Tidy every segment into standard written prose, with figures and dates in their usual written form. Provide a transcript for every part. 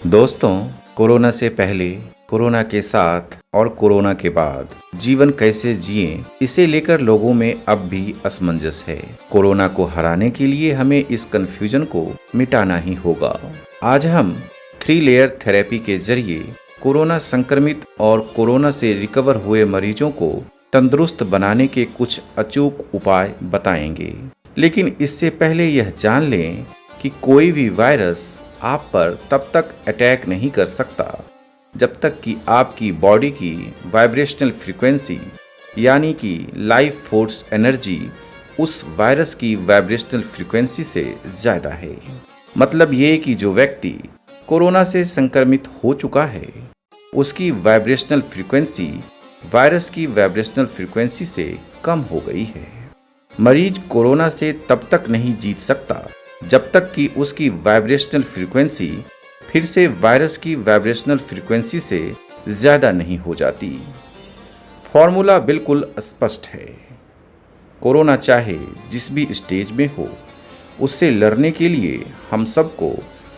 दोस्तों, कोरोना से पहले, कोरोना के साथ और कोरोना के बाद जीवन कैसे जिएं, इसे लेकर लोगों में अब भी असमंजस है। कोरोना को हराने के लिए हमें इस कंफ्यूजन को मिटाना ही होगा। आज हम 3 लेयर थेरेपी के जरिए कोरोना संक्रमित और कोरोना से रिकवर हुए मरीजों को तंदुरुस्त बनाने के कुछ अचूक उपाय बताएंगे। लेकिन इससे पहले यह जान लें कि कोई भी वायरस आप पर तब तक अटैक नहीं कर सकता जब तक कि आपकी बॉडी की वाइब्रेशनल फ्रीक्वेंसी यानी कि लाइफ फोर्स एनर्जी उस वायरस की वाइब्रेशनल फ्रीक्वेंसी से ज़्यादा है। मतलब ये कि जो व्यक्ति कोरोना से संक्रमित हो चुका है उसकी वाइब्रेशनल फ्रीक्वेंसी वायरस की वाइब्रेशनल फ्रीक्वेंसी से कम हो गई है। मरीज कोरोना से तब तक नहीं जीत सकता जब तक कि उसकी वाइब्रेशनल फ्रीक्वेंसी फिर से वायरस की वाइब्रेशनल फ्रीक्वेंसी से ज़्यादा नहीं हो जाती। फॉर्मूला बिल्कुल स्पष्ट है। कोरोना चाहे जिस भी स्टेज में हो, उससे लड़ने के लिए हम सबको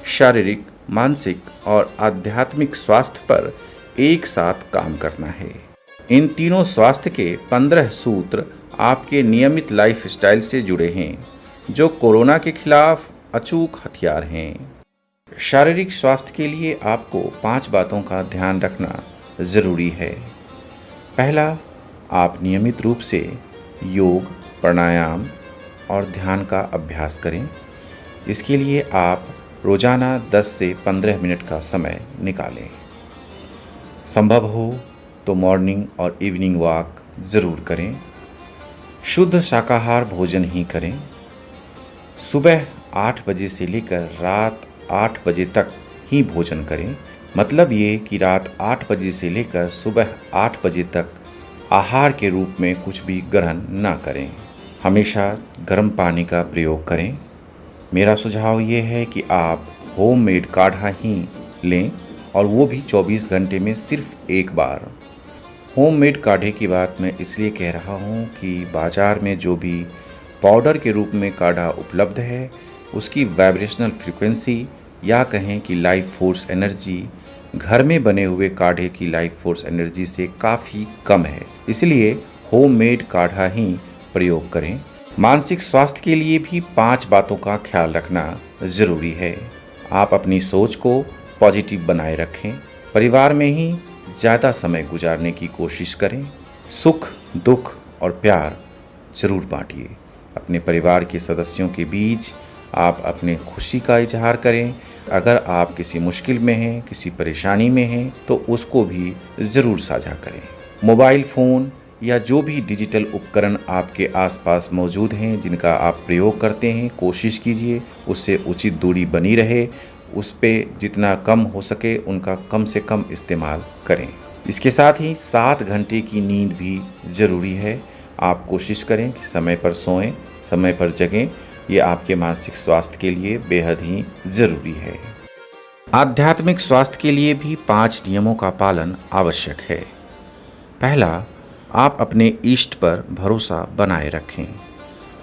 शारीरिक, मानसिक और आध्यात्मिक स्वास्थ्य पर एक साथ काम करना है। इन तीनों स्वास्थ्य के 15 सूत्र आपके नियमित लाइफस्टाइल से जुड़े हैं, जो कोरोना के खिलाफ अचूक हथियार हैं। शारीरिक स्वास्थ्य के लिए आपको 5 बातों का ध्यान रखना ज़रूरी है। पहला, आप नियमित रूप से योग, प्राणायाम और ध्यान का अभ्यास करें। इसके लिए आप रोज़ाना 10 से 15 मिनट का समय निकालें। संभव हो तो मॉर्निंग और इवनिंग वॉक ज़रूर करें। शुद्ध शाकाहार भोजन ही करें। सुबह 8 बजे से लेकर रात 8 बजे तक ही भोजन करें। मतलब ये कि रात 8 बजे से लेकर सुबह 8 बजे तक आहार के रूप में कुछ भी ग्रहण ना करें। हमेशा गर्म पानी का प्रयोग करें। मेरा सुझाव ये है कि आप होममेड काढ़ा ही लें, और वो भी 24 घंटे में सिर्फ एक बार। होममेड काढ़े की बात मैं इसलिए कह रहा हूँ कि बाज़ार में जो भी पाउडर के रूप में काढ़ा उपलब्ध है उसकी वाइब्रेशनल फ्रीक्वेंसी या कहें कि लाइफ फोर्स एनर्जी घर में बने हुए काढ़े की लाइफ फोर्स एनर्जी से काफ़ी कम है। इसलिए होममेड काढ़ा ही प्रयोग करें। मानसिक स्वास्थ्य के लिए भी 5 बातों का ख्याल रखना ज़रूरी है। आप अपनी सोच को पॉजिटिव बनाए रखें। परिवार में ही ज़्यादा समय गुजारने की कोशिश करें। सुख, दुख और प्यार ज़रूर बांटिए। अपने परिवार के सदस्यों के बीच आप अपने खुशी का इजहार करें। अगर आप किसी मुश्किल में हैं, किसी परेशानी में हैं, तो उसको भी ज़रूर साझा करें। मोबाइल फ़ोन या जो भी डिजिटल उपकरण आपके आसपास मौजूद हैं जिनका आप प्रयोग करते हैं, कोशिश कीजिए उससे उचित दूरी बनी रहे। उस पे जितना कम हो सके उनका कम से कम इस्तेमाल करें। इसके साथ ही 7 घंटे की नींद भी ज़रूरी है। आप कोशिश करें कि समय पर सोएं, समय पर जगें। ये आपके मानसिक स्वास्थ्य के लिए बेहद ही ज़रूरी है। आध्यात्मिक स्वास्थ्य के लिए भी 5 नियमों का पालन आवश्यक है। पहला, आप अपने इष्ट पर भरोसा बनाए रखें।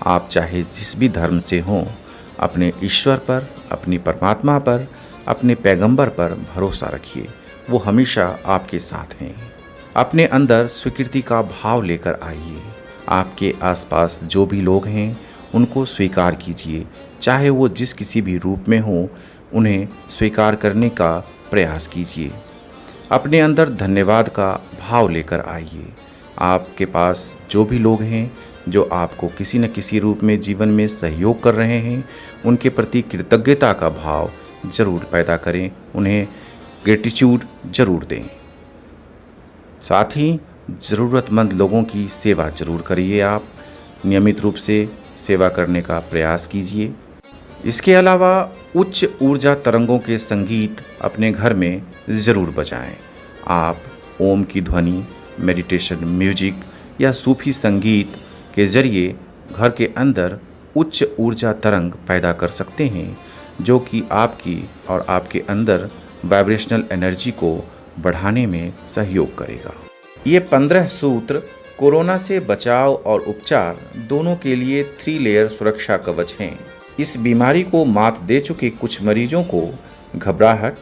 आप चाहे जिस भी धर्म से हों, अपने ईश्वर पर, अपनी परमात्मा पर, अपने पैगंबर पर भरोसा रखिए। वो हमेशा आपके साथ हैं। अपने अंदर स्वीकृति का भाव लेकर आइए। आपके आसपास जो भी लोग हैं उनको स्वीकार कीजिए। चाहे वो जिस किसी भी रूप में हो, उन्हें स्वीकार करने का प्रयास कीजिए। अपने अंदर धन्यवाद का भाव लेकर आइए। आपके पास जो भी लोग हैं जो आपको किसी न किसी रूप में जीवन में सहयोग कर रहे हैं, उनके प्रति कृतज्ञता का भाव जरूर पैदा करें। उन्हें ग्रेटिट्यूड जरूर दें। साथ ही ज़रूरतमंद लोगों की सेवा जरूर करिए। आप नियमित रूप से सेवा करने का प्रयास कीजिए। इसके अलावा उच्च ऊर्जा तरंगों के संगीत अपने घर में ज़रूर बजाएं। आप ओम की ध्वनि, मेडिटेशन म्यूजिक या सूफी संगीत के ज़रिए घर के अंदर उच्च ऊर्जा तरंग पैदा कर सकते हैं, जो कि आपकी और आपके अंदर वाइब्रेशनल एनर्जी को बढ़ाने में सहयोग करेगा। ये 15 सूत्र कोरोना से बचाव और उपचार दोनों के लिए 3 लेयर सुरक्षा कवच हैं। इस बीमारी को मात दे चुके कुछ मरीजों को घबराहट,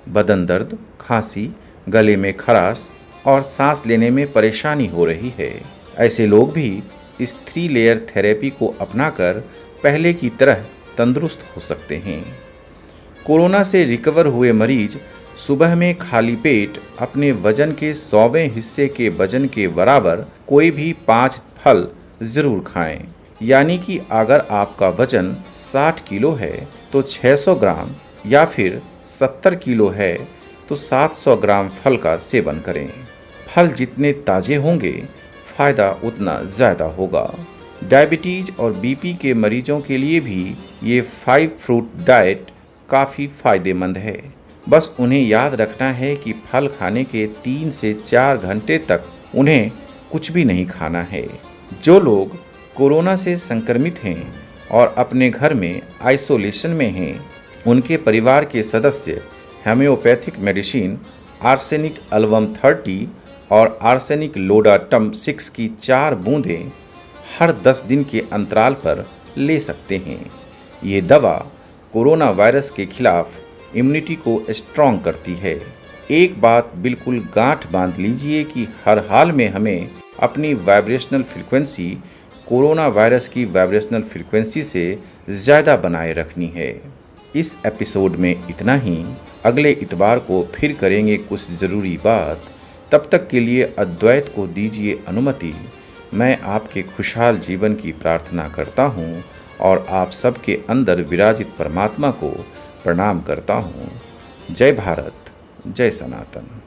बदन दर्द, खांसी, गले में खराश और सांस लेने में परेशानी हो रही है। ऐसे लोग भी इस 3 लेयर थेरेपी को अपनाकर पहले की तरह तंदुरुस्त हो सकते हैं। कोरोना से रिकवर हुए मरीज सुबह में खाली पेट अपने वजन के 100वें हिस्से के वजन के बराबर कोई भी 5 फल जरूर खाएं। यानी कि अगर आपका वजन 60 किलो है तो 600 ग्राम या फिर 70 किलो है तो 700 ग्राम फल का सेवन करें। फल जितने ताज़े होंगे फायदा उतना ज़्यादा होगा। डायबिटीज और बीपी के मरीजों के लिए भी ये 5 फ्रूट डाइट काफ़ी फायदेमंद है। बस उन्हें याद रखना है कि फल खाने के 3 से 4 घंटे तक उन्हें कुछ भी नहीं खाना है। जो लोग कोरोना से संक्रमित हैं और अपने घर में आइसोलेशन में हैं, उनके परिवार के सदस्य होम्योपैथिक मेडिसिन आर्सेनिक एल्बम 30 और आर्सेनिक लोडाटम 6 की 4 बूंदें हर 10 दिन के अंतराल पर ले सकते हैं। ये दवा कोरोना वायरस के खिलाफ इम्यूनिटी को स्ट्रॉन्ग करती है। एक बात बिल्कुल गांठ बांध लीजिए कि हर हाल में हमें अपनी वाइब्रेशनल फ्रीक्वेंसी कोरोना वायरस की वाइब्रेशनल फ्रीक्वेंसी से ज़्यादा बनाए रखनी है। इस एपिसोड में इतना ही। अगले इतवार को फिर करेंगे कुछ ज़रूरी बात। तब तक के लिए अद्वैत को दीजिए अनुमति। मैं आपके खुशहाल जीवन की प्रार्थना करता हूँ और आप सबके अंदर विराजित परमात्मा को प्रणाम करता हूँ। जय भारत, जय सनातन।